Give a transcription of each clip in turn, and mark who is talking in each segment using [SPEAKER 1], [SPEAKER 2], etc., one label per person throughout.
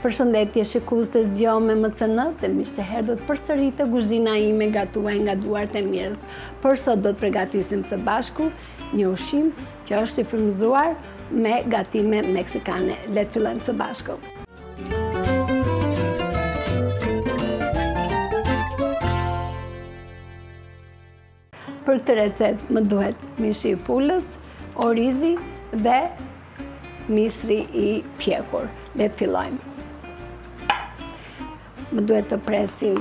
[SPEAKER 1] Përshëndetje shikues të zgjohem me MCN dhe mirë se erdhët përsëri te kuzhina ime gatuar nga duart e mirës. Për sot do të përgatisim së bashku një ushqim që është i frymëzuar me gatime meksikane. Le të fillojmë së bashku. Për këtë recetë më duhet mishi i pulës, orizi dhe misri i pjekur. Le të fillojmë. Më duhet të presim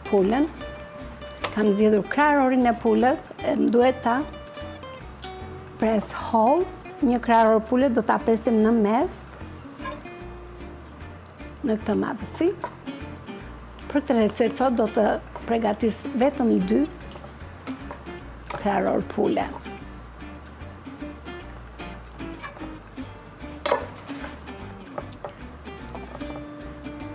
[SPEAKER 1] pulën. Kam zgjedhur kraharorin e pulës, më duhet ta pres holl. Një krahoror pule do ta presim në mes, në këtë madhësi. Për këtë recetë sot do të përgatis vetëm 2 krahoror pule.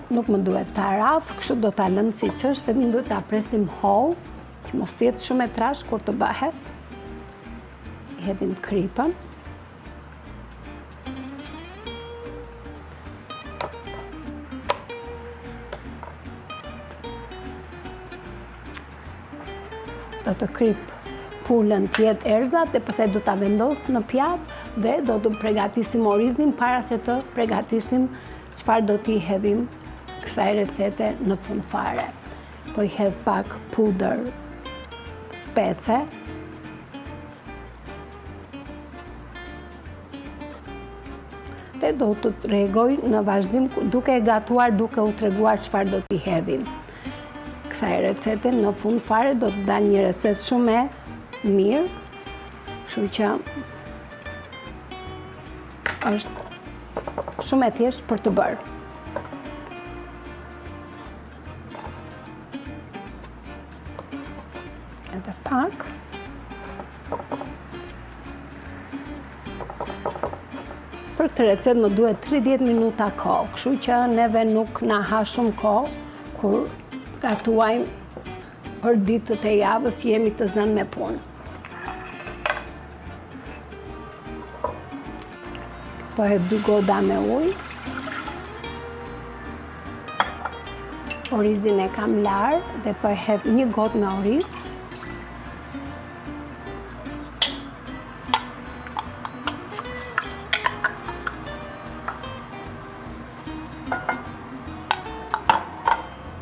[SPEAKER 1] Nuk më duhet ta rraf, kështu do ta lëm siç është, vetëm duhet ta presim holl, që mos të jetë shumë e trash kur të bëhet. Hedhim kripën. Do të krip pulën të jetë erëzat dhe pastaj do ta vendos në pjatë dhe do të përgatisim orizin para se të përgatisim çfarë do t'i hedhim kësaj recete në fund fare. Po i hedh pak pudër spece. Dhe do të tregoj në vazhdim duke e gatuar, duke u treguar çfarë do t'i hedhim. Kësaj recete në fund fare do të dalë një recetë shumë e mirë, kështu që është shumë e thjeshtë për të bërë. Edhe pak. Për këtë recetë më duhet 30 minuta kohë, kështu që neve nuk na ha shumë kohë kur gatuajmë për ditët e javës, jemi të zënë me punë. Po hedh 2 goda me ujë. Orizin e kam larë dhe po hedh 1 gotë me oriz.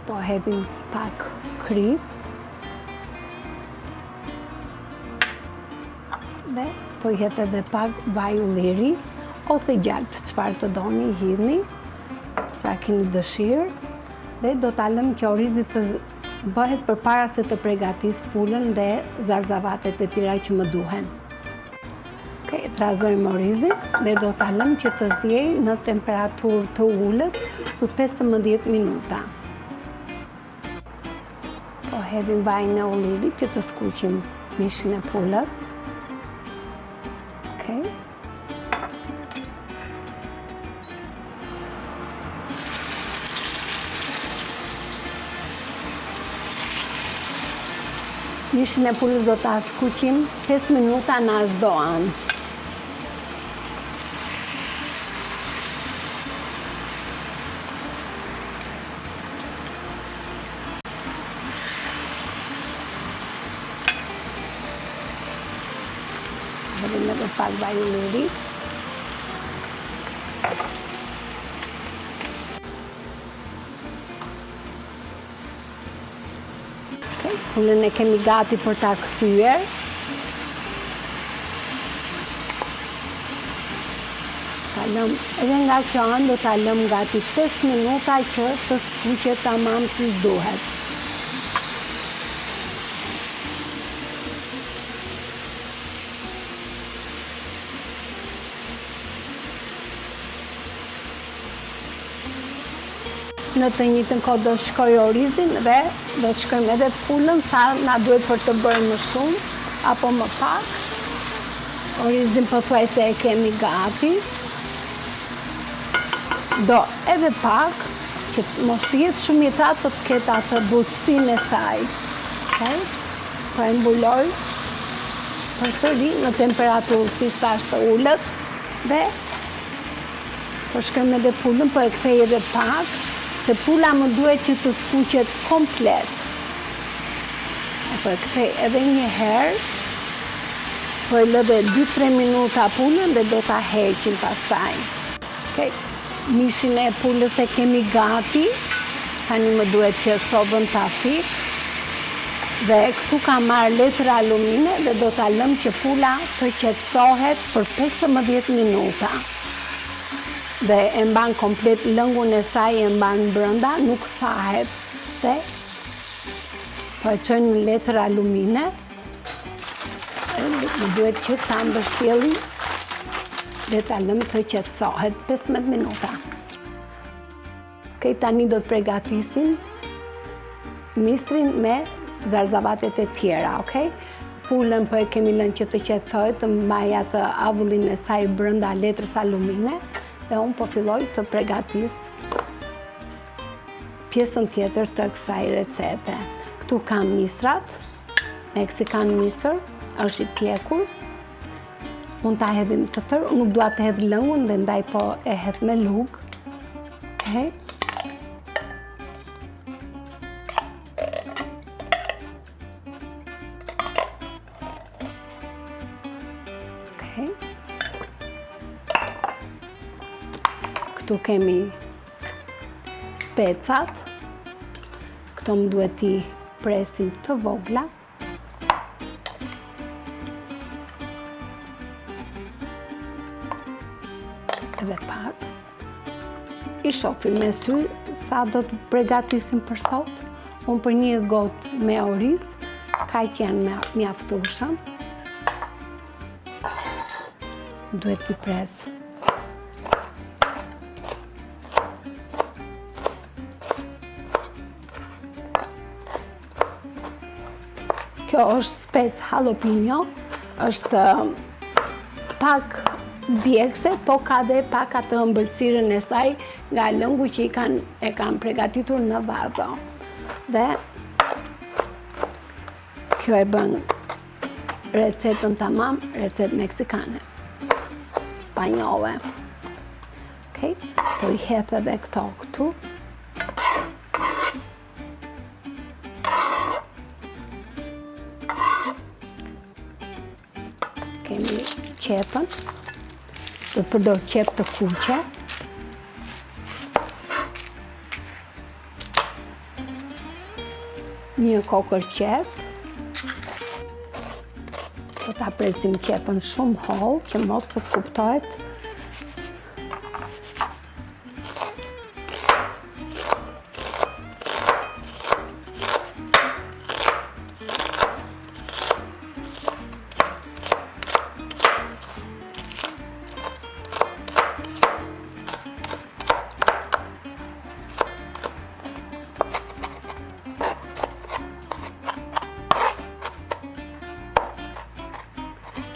[SPEAKER 1] Po hedhim pak krip. Dhe po i hedh edhe pak vaj ulliri ose gjalp, çfarë të doni hidhni, sa keni dëshirë. Dhe do ta lëm që orizi të bëhet përpara se të përgatis pulën dhe zarzavatet e tjera që më duhen. Okej, trazojmë orizin dhe do ta lëm që të zjejë në temperaturë të ulët për 15 minuta. Po hedhim vajin e ullirit që të skuqim mishin e pulës. Okej. Mishin e pulës do ta skuqim 5 minuta në çdo anë. Hedhim edhe pak vaj ulliri. Pulën e kemi gati për ta kthyer. Ta lëm edhe nga kjo anë do ta lëm gati 5 minuta që të skuqet tamam siç duhet. Në të njëjtën kohë do shkoj orizin dhe do të shkojmë edhe pulën sa na duhet për të bërë më shumë apo më pak. Orizin pothuajse e kemi gati. Do edhe pak që mos të jetë shumë i thatë, po të ketë atë butësinë e saj. Okay? Po e mbuloj përsëri në temperaturë si ashtë të ulët dhe Po shkrem edhe pulën, po e kthej edhe pak, se pula më duhet që të skuqet komplet. Po e kthej edhe një herë, po e lë dhe 2-3 minuta pulën dhe do ta heqim pastaj. Okej, mishin e pulës e kemi gati, tani më duhet që sobën ta fik. Dhe këtu ka marrë letër alumine dhe do ta lëm që pula të qetësohet për 15 minuta. Dhe e mban komplet lëngun e saj, e mban brenda, nuk thahet. Dhe po e çoj në letër alumine. Më duhet që ta mbështjellim dhe ta lëm të qetësohet 15 minuta. Okej, tani do të përgatisim mistrin me zarzavatet e tjera, okej? Pulën po e kemi lënë që të qetësohet, të mbaj atë avullin e saj brenda letrës alumine dhe unë po filloj të përgatis pjesën tjetër të kësaj recete. Këtu kam mistrat, Meksikan misër, është i pjekur. Unë ta hedhim të tërë, nuk dua të hedh lëngun dhe ndaj po e hedh me lugë. Okej? Këtu kemi specat, këto më duhet i presim të vogla. Edhe pak. I shohim me sy sa do të përgatisim për sot. Unë për një gotë me oriz, kaq janë mjaftueshëm. Duhet t'i pres. Kjo është spec jalapeno, është pak djegse, po ka dhe pak atë ëmbëlsirën e saj nga lëngu që e kanë përgatitur në vazo. Dhe kjo e bën recetën tamam, recetë meksikane, spanjolle. Okej, po i hedh edhe këto këtu. Kemi qepën, do të përdor qep të kuqe. Një kokër qep. Do ta presim qepën shumë holl që mos të kuptohet.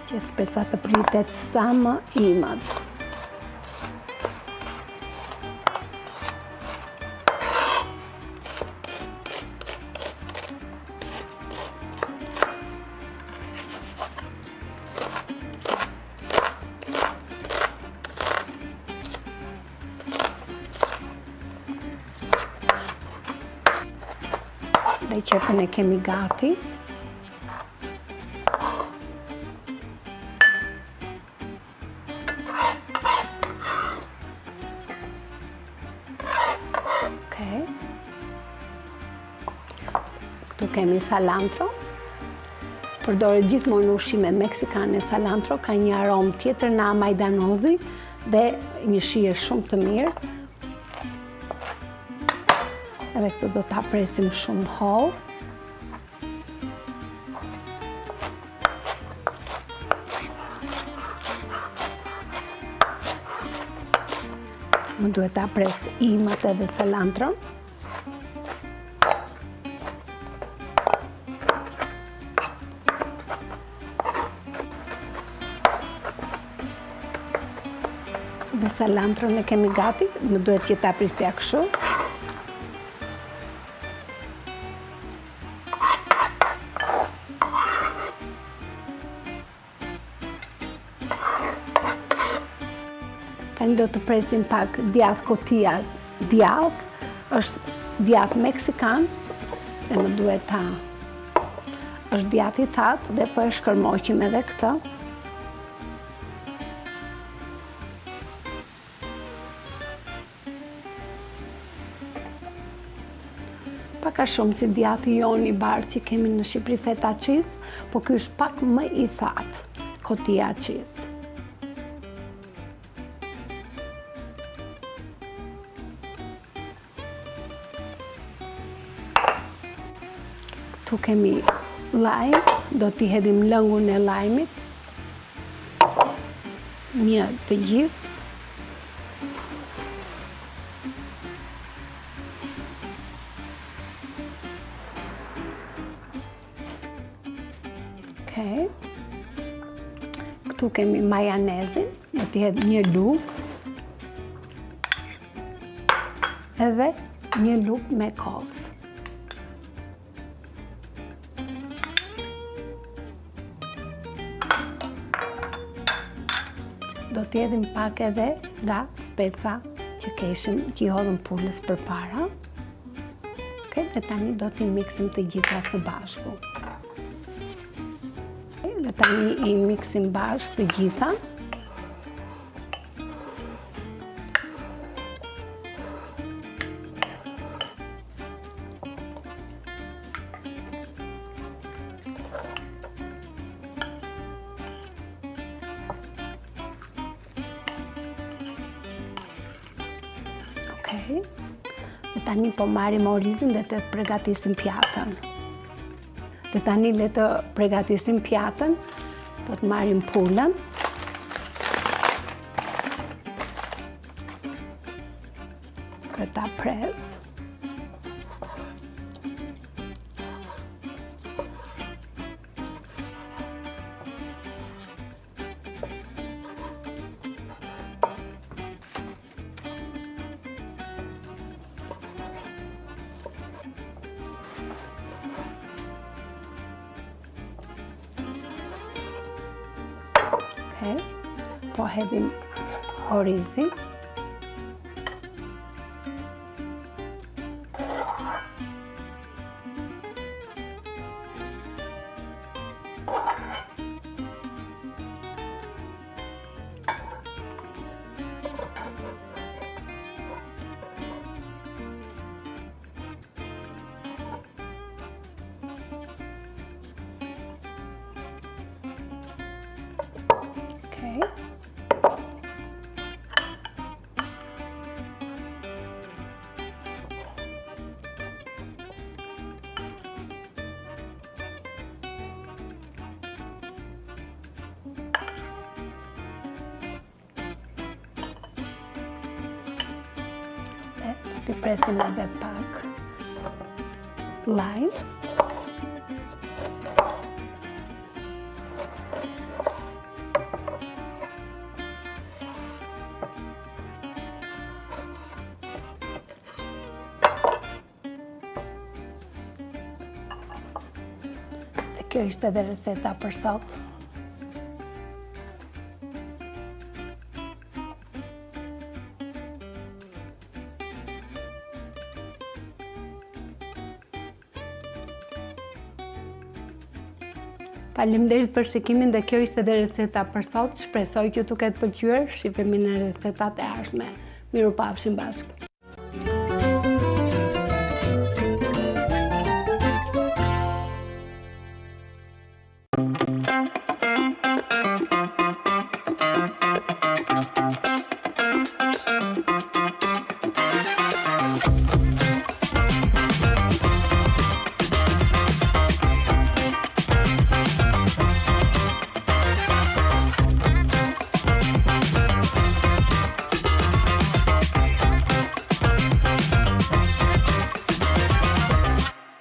[SPEAKER 1] Që speca të pritet sa më imët. Dhe qepën e kemi gati. Këtu kemi salantro. Përdoret gjithmonë në ushqimet meksikane salantro, ka një aromë tjetër nga majdanozi dhe një shije shumë të mirë. Edhe këtë do ta presim shumë holl. Më duhet ta pres imët edhe salantron. Dhe salantron e kemi gati, më duhet që ta prisja kështu. Tani do të presim pak djath kotija djath, është djath meksikan, dhe më duhet ta është djath i thatë dhe po e shkërmoqim edhe këtë. Paka shumë si djathi jonë i bardhë që kemi në Shqipëri feta cheese, po ky është pak më i thatë, kotija cheese. Këtu kemi lajm, do t'i hedhim lëngun e lajmit, një të gjithë. Këtu kemi majanezin, do t'i hedh një lugë, edhe një lugë me kos. Do t'i hedhim pak edhe nga speca që keshim, që i hodhëm pulës përpara. Dhe tani do t'i miksim të gjitha së bashku. Dhe tani i miksim bashkë të gjitha. Okej. Dhe tani po marrim orizin dhe të përgatisim pjatën. Dhe tani le të përgatisim pjatën, do të marrim pulën. Dhe ta pres. Po hedhim orizin. T'i presim edhe pak lajm. Dhe kjo ishte edhe reseta për sot. Faleminderit për shikimin dhe kjo ishte dhe receta për sot. Shpresoj që t'ju ketë pëlqyer. Shihemi në recetat e ardhshme. Mirupafshim bashkë.